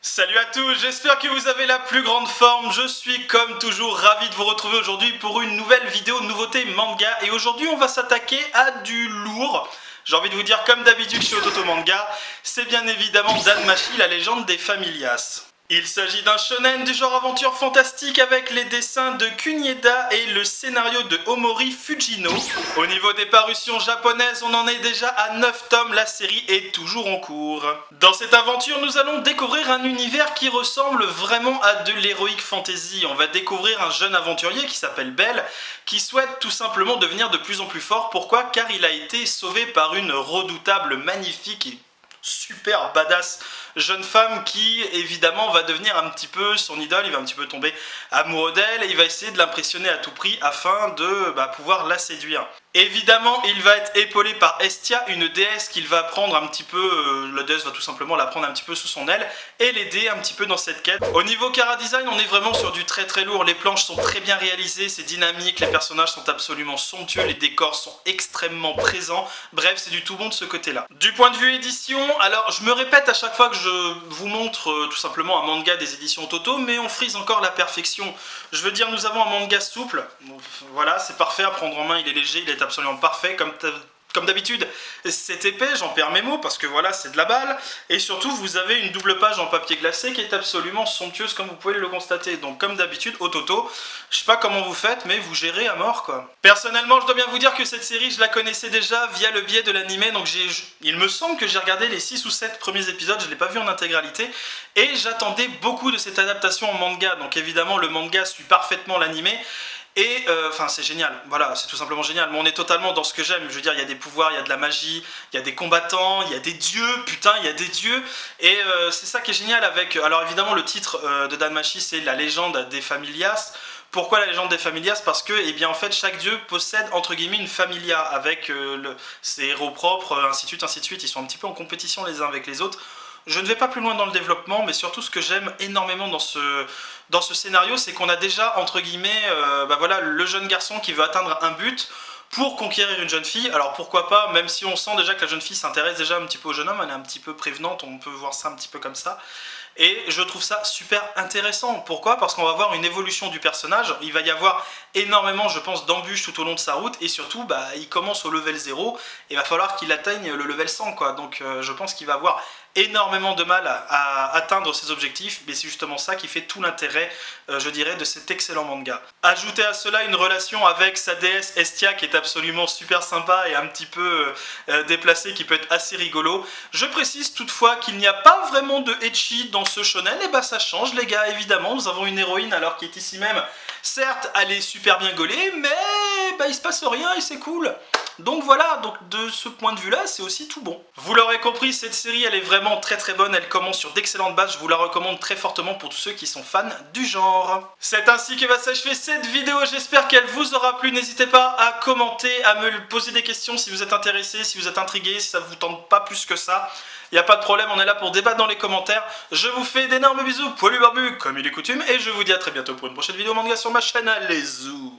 Salut à tous, j'espère que vous avez la plus grande forme. Je suis comme toujours ravi de vous retrouver aujourd'hui pour une nouvelle vidéo nouveauté manga. Et aujourd'hui on va s'attaquer à du lourd. J'ai envie de vous dire comme d'habitude chez Ototo Manga, c'est bien évidemment Danmachi, la légende des Familias. Il s'agit d'un shonen du genre aventure fantastique avec les dessins de Kunieda et le scénario de Omori Fujino. Au niveau des parutions japonaises, on en est déjà à 9 tomes, la série est toujours en cours. Dans cette aventure, nous allons découvrir un univers qui ressemble vraiment à de l'heroic fantasy. On va découvrir un jeune aventurier qui s'appelle Bell, qui souhaite tout simplement devenir de plus en plus fort. Pourquoi? Car il a été sauvé par une redoutable, magnifique et super badass jeune femme qui évidemment va devenir un petit peu son idole, il va un petit peu tomber amoureux d'elle et il va essayer de l'impressionner à tout prix afin de pouvoir la séduire. Évidemment, il va être épaulé par Estia, une déesse qu'il va prendre un petit peu, la déesse va tout simplement la prendre un petit peu sous son aile et l'aider un petit peu dans cette quête. Au niveau chara design, on est vraiment sur du très très lourd, les planches sont très bien réalisées, c'est dynamique, les personnages sont absolument somptueux, les décors sont extrêmement présents, bref, c'est du tout bon de ce côté-là. Du point de vue édition, alors je me répète à chaque fois que je vous montre tout simplement un manga des éditions Toto, mais on frise encore la perfection. Je veux dire, nous avons un manga souple, voilà, c'est parfait à prendre en main, il est léger, il est absolument parfait, comme d'habitude, c'est épais, j'en perds mes mots parce que voilà, c'est de la balle. Et surtout, vous avez une double page en papier glacé qui est absolument somptueuse comme vous pouvez le constater. Donc comme d'habitude, Ototo, je sais pas comment vous faites, mais vous gérez à mort quoi. Personnellement, je dois bien vous dire que cette série, je la connaissais déjà via le biais de l'animé. Donc il me semble que j'ai regardé les 6 ou 7 premiers épisodes, je l'ai pas vu en intégralité. Et j'attendais beaucoup de cette adaptation en manga. Donc évidemment, le manga suit parfaitement l'animé. Et enfin c'est génial, voilà, c'est tout simplement génial. Mais on est totalement dans ce que j'aime, je veux dire, il y a des pouvoirs, il y a de la magie, il y a des combattants, il y a des dieux, putain, il y a des dieux. Et c'est ça qui est génial avec... Alors évidemment le titre de Danmachi c'est la légende des Familias. Pourquoi la légende des Familias? Parce que, eh bien, en fait, chaque dieu possède, entre guillemets, une familia avec ses héros propres, ainsi de suite, ainsi de suite. Ils sont un petit peu en compétition les uns avec les autres. Je ne vais pas plus loin dans le développement, mais surtout ce que j'aime énormément dans ce scénario, c'est qu'on a déjà, entre guillemets, voilà, le jeune garçon qui veut atteindre un but pour conquérir une jeune fille. Alors pourquoi pas, même si on sent déjà que la jeune fille s'intéresse déjà un petit peu au jeune homme, elle est un petit peu prévenante, on peut voir ça un petit peu comme ça. Et je trouve ça super intéressant. Pourquoi? Parce qu'on va voir une évolution du personnage, il va y avoir énormément, je pense, d'embûches tout au long de sa route, et surtout, il commence au level 0, et il va falloir qu'il atteigne le level 100, quoi. Donc je pense qu'il va avoir énormément de mal à atteindre ses objectifs, mais c'est justement ça qui fait tout l'intérêt, je dirais, de cet excellent manga. Ajoutez à cela une relation avec sa déesse Estia qui est absolument super sympa et un petit peu déplacée, qui peut être assez rigolo. Je précise toutefois qu'il n'y a pas vraiment de ecchi dans ce shonen, et ça change les gars, évidemment, nous avons une héroïne alors qui est ici même. Certes, elle est super bien gaulée, mais il se passe rien et c'est cool. Donc voilà, donc de ce point de vue-là, c'est aussi tout bon. Vous l'aurez compris, cette série, elle est vraiment très très bonne, elle commence sur d'excellentes bases, je vous la recommande très fortement pour tous ceux qui sont fans du genre. C'est ainsi que va s'achever cette vidéo, j'espère qu'elle vous aura plu. N'hésitez pas à commenter, à me poser des questions si vous êtes intéressé, si vous êtes intrigué, si ça vous tente pas plus que ça. Il n'y a pas de problème, on est là pour débattre dans les commentaires. Je vous fais d'énormes bisous, poilus barbus, comme il est coutume, et je vous dis à très bientôt pour une prochaine vidéo manga sur ma chaîne. Allez, zou!